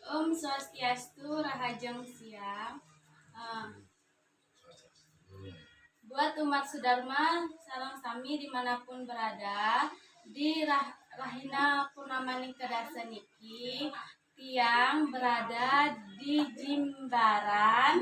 Om Swastiastu, Rahajeng Siang. Eh, buat umat Sudharma, salam sami dimanapun berada, di Rahina Purnamani Kedasaniki, tiang berada di Jimbaran,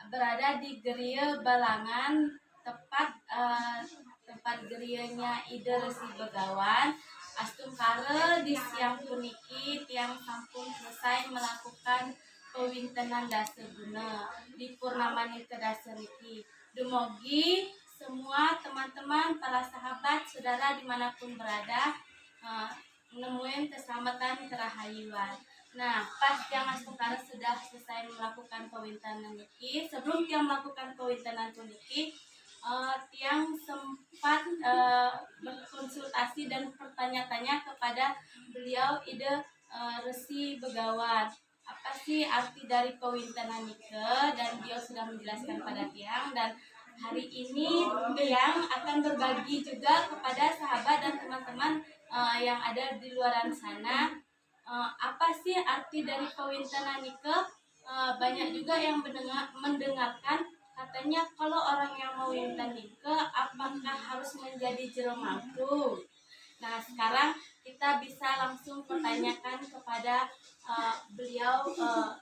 berada di Geria Balangan, tempat gerianya Ide Resi Begawan. Astungkare di siang puniki tiang sampun selesai melakukan pewintenan daseguna di Purnamani Kedasaniki. Dumogi semua teman-teman, para sahabat, saudara dimanapun berada, menemuin keselamatan kerahayuan. Nah, pas tiang Astungkare sudah selesai melakukan pewintenan niki, sebelum tiang melakukan pewintenan puniki, tiang sempat berkonsultasi dan bertanya-tanya kepada beliau Ide Resi Begawan. Apa sih arti dari pewintenan nike, dan beliau sudah menjelaskan pada tiang, dan hari ini tiang akan berbagi juga kepada sahabat dan teman-teman yang ada di luaran sana. Apa sih arti dari pewintenan nike? Banyak juga yang mendengarkan katanya kalau orang yang mau winten nike apakah harus menjadi jelemaku. Nah, sekarang kita bisa langsung pertanyakan kepada beliau,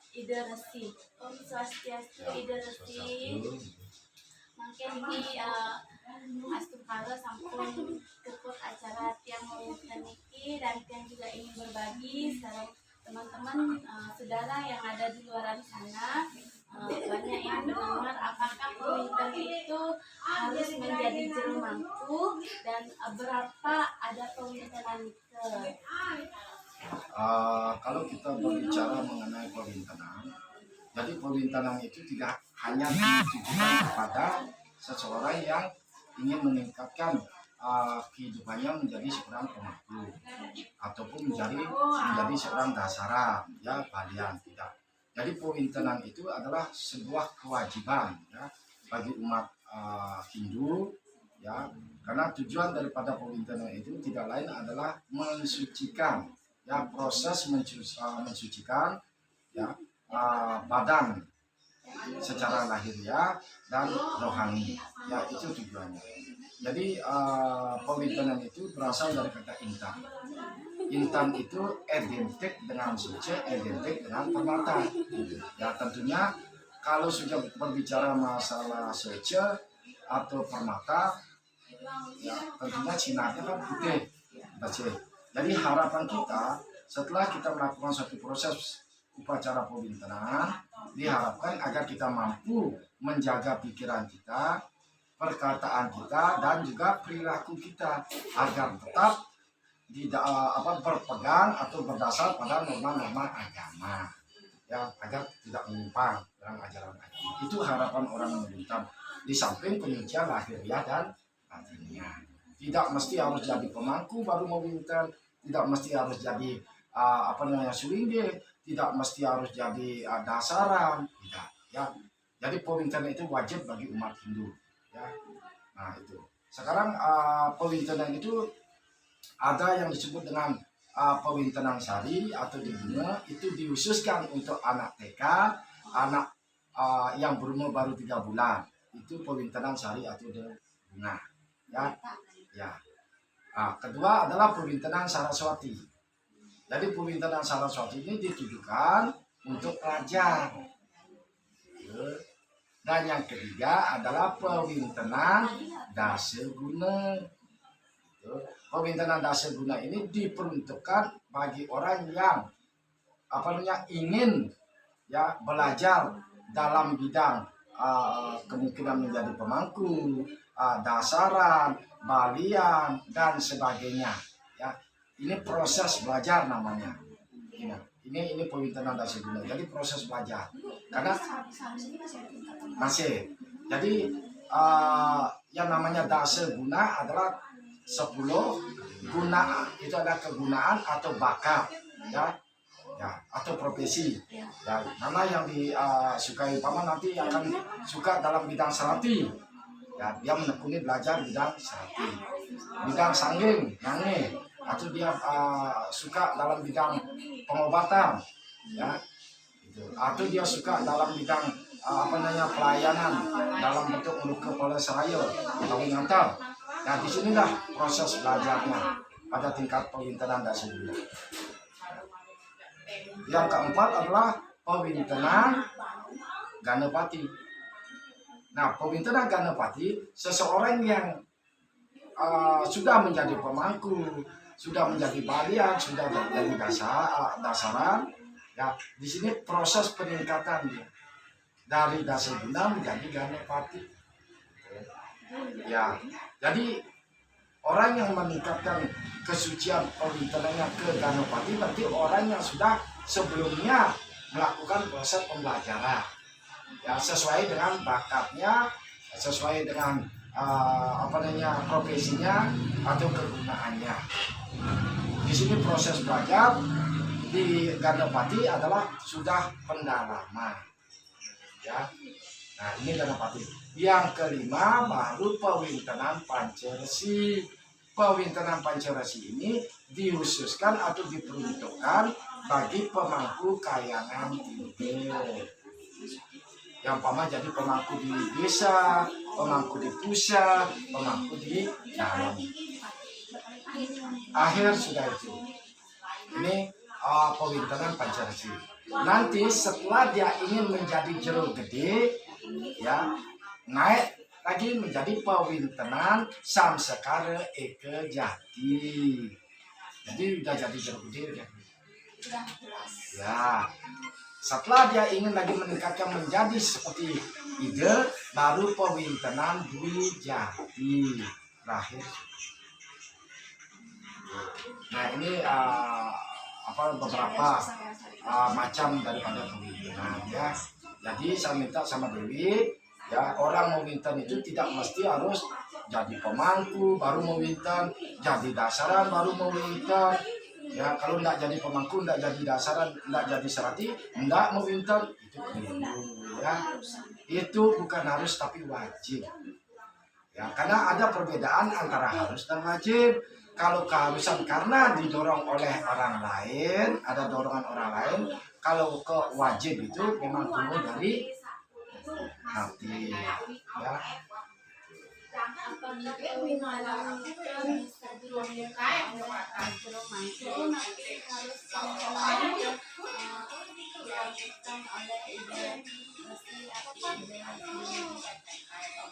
Ide Resi. Om Swastiastu, Ide Resi. Mungkin ini Astungkare sampun cukup acara tiang mewinten niki, dan tiang juga ingin berbagi sekarang teman-teman, saudara yang ada di luar sana. Banyak yang mendengar apakah pewinten itu harus menjadi jelemaku, dan berapa ada pewintenan itu. Kalau kita berbicara mengenai pewintenan, jadi pewintenan itu tidak hanya ditujukan kepada seseorang yang ingin meningkatkan kehidupannya menjadi seorang pemangku ataupun menjadi seorang dasaran, ya balian, tidak. Jadi pewintenan itu adalah sebuah kewajiban, ya, bagi umat Hindu, ya, karena tujuan daripada pewintenan itu tidak lain adalah mensucikan, ya, proses mensucikan, ya, badan secara lahiriah dan rohani, ya, itu tujuannya. Jadi pewintenan itu berasal dari kata intan. Intan itu identik dengan suci, identik dengan permata. Ya, tentunya kalau sudah berbicara masalah suci atau permata, ya tentunya sinarnya kan putih. Jadi harapan kita setelah kita melakukan suatu proses upacara pewintenan, diharapkan agar kita mampu menjaga pikiran kita, perkataan kita, dan juga perilaku kita agar tetap tidak berpegang atau berdasar pada norma-norma agama, ya, agar tidak menyimpang dalam ajaran agama. Itu harapan orang meminta. Di samping penyucian lahiriah dan batinnya, tidak mesti harus jadi pemangku baru meminta, tidak mesti harus jadi suwingge, tidak mesti harus jadi dasaran, tidak, ya. Jadi pewintenan itu wajib bagi umat Hindu, ya. Nah, itu sekarang pewintenan itu ada yang disebut dengan pewintenan sari atau dibunga, itu dikhususkan untuk anak TK, anak yang berumur baru 3 bulan, itu pewintenan sari atau dibunga, ya, ya. Kedua adalah pewintenan Saraswati. Jadi pewintenan Saraswati ini ditujukan untuk pelajar. Dan yang ketiga adalah pewintenan daseguna. Pewintenan daseguna ini diperuntukkan bagi orang yang ingin, ya, belajar dalam bidang kemungkinan menjadi pemangku, dasaran, balian, dan sebagainya, ya. Ini proses belajar namanya. Ini pewintenan daseguna. Jadi proses belajar. Karena masih. Jadi yang namanya daseguna adalah 10 guna, itu ada kegunaan atau bakat, ya, ya, atau profesi, ya. Karena yang disukai paman nanti yang akan suka dalam bidang serapi, ya, dia menekuni belajar bidang serapi, bidang sanggeng, nange, atau dia suka dalam bidang pengobatan, ya itu. Atau dia suka dalam bidang pelayanan dalam bentuk untuk kepala seraya atau ngantar. Nah disinilah proses belajarnya pada tingkat pewintenan dasar. Yang keempat adalah pewintenan Ganapati. Nah, pewintenan Ganapati seseorang yang sudah menjadi pemangku, sudah menjadi balian, sudah menjadi dasaran. Ya, di sini proses peningkatan dia dari Dasaguna menjadi Ganapati. Ya, jadi orang yang meningkatkan kesucian pewintenannya ke Ganapati berarti orang yang sudah sebelumnya melakukan proses pembelajaran. Ya, sesuai dengan bakatnya, sesuai dengan profesinya atau kegunaannya. Di sini proses belajar di Ganapati adalah sudah pendalaman. Ya. Nah, ini Ganapati. Yang kelima baru pewintenan Panceresi. Pewintenan Panceresi ini dihususkan atau diperuntukkan bagi pemangku kayangan tidur. Yang jadi pemangku di desa, pemangku di pusat, pemangku di dalam. Akhir sudah itu. Ini pewintenan Panceresi. Nanti setelah dia ingin menjadi jero gede, ya naik lagi menjadi pewintenan Samsekara Eke Jati. Jadi udah jadi jero gede ya. Ya. Setelah dia ingin lagi meningkatkan menjadi seperti ide, baru pewintenan Dwi Jati terakhir. Nah ini beberapa macam daripada pewintenan ya. Jadi saya minta sama Dewi, ya orang mau winten itu tidak mesti harus jadi pemangku baru mau winten, jadi dasaran baru mau winten. Ya kalau tidak jadi pemangku, tidak jadi dasaran, tidak jadi serati, tidak mau winten itu keliru ya. Itu bukan harus tapi wajib. Ya karena ada perbedaan antara harus dan wajib. Kalau keharusan karena didorong oleh orang lain, ada dorongan orang lain. Kalau ke wajib itu memang tumbuh dari hati. Ya.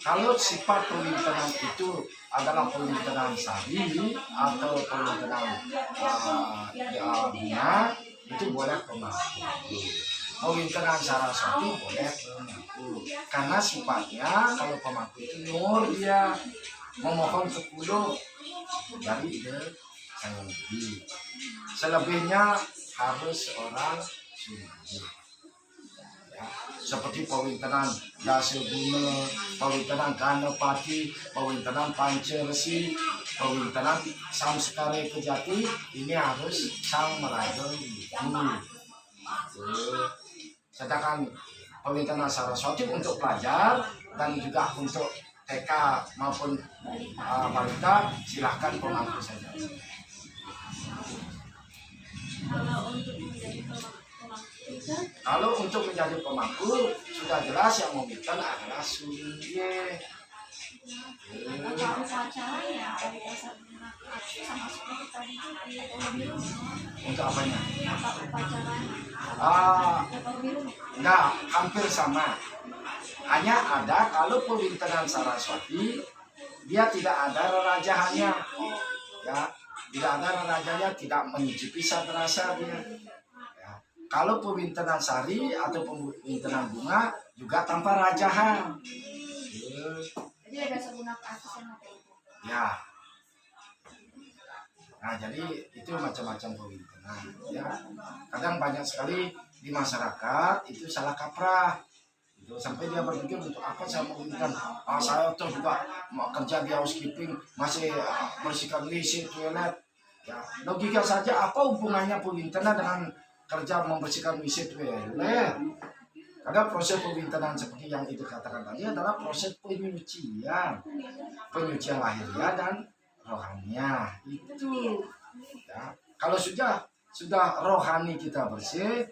Kalau sifat pewintenan itu adalah pewintenan sari atau pewintenan bunga, itu boleh pemangku. Pewintenan Saraswati boleh pemangku. Karena sifatnya kalau pemangku itu nur dia memohon 10 dari ide sang lebih. Selebihnya harus orang suci. Ya, seperti pewintenan Dasaguna, pewintenan Ganapati, pewintenan Panceresi, pewintenan Samsekara Eke Jati, ini harus sang meraja itu. Sedangkan pewintenan Saraswati untuk pelajar dan juga untuk TK maupun balita silahkan pemangku saja. Kalau untuk menjadi pemangku sudah jelas yang meminta adalah sunnah. Untuk apanya? Enggak, hampir sama. Hanya ada kalau pewintenan Saraswati dia tidak ada rerajahannya. Ya, tidak ada rerajanya, tidak menyicipi rasa dia. Ya. Kalau pewintenan sari atau pewintenan bunga juga tanpa rajahan. Jadi ada seguna keasisan apa itu? Ya. Nah, jadi itu macam-macam pewintenan. Ya. Kadang banyak sekali di masyarakat itu salah kaprah. Itu sampai dia berpikir untuk apa saya mau winten? Saya tuh juga mau kerja di housekeeping, masih bersihkan WC, toilet. Ya, logika saja apa hubungannya pewintenan dengan kerja membersihkan WC, toilet? Karena proses pewintenan seperti yang itu katakan tadi adalah proses penyucian lahiriah dan rohaninya itu. Ya, kalau sudah rohani kita bersih,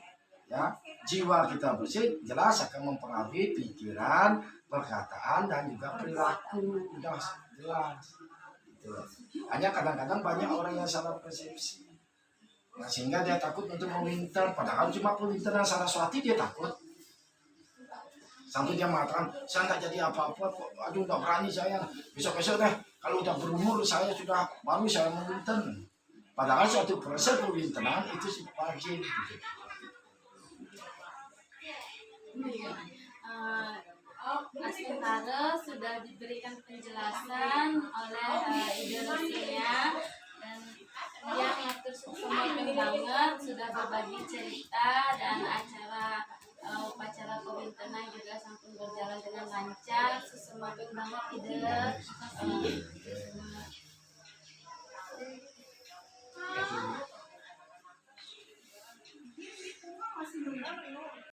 ya jiwa kita bersih jelas akan mempengaruhi pikiran, perkataan dan juga perilaku. Udah jelas gitu. Hanya kadang-kadang banyak orang yang salah persepsi, nah, sehingga dia takut untuk meminta, padahal cuma pemintern Saraswati dia takut. Sampai dia mengatakan, saya nggak jadi apa-apa kok, aduh nggak berani saya, besok-besok deh kalau udah berumur saya sudah baru saya meminten. Padahal suatu proses perwintenan itu wajib gitu. Astara sudah diberikan penjelasan oleh ideologinya, dan dia ngatur sempurna banget, sudah berbagi cerita dan upacara kewintenan juga sampai berjalan dengan lancar, semakin banget ide.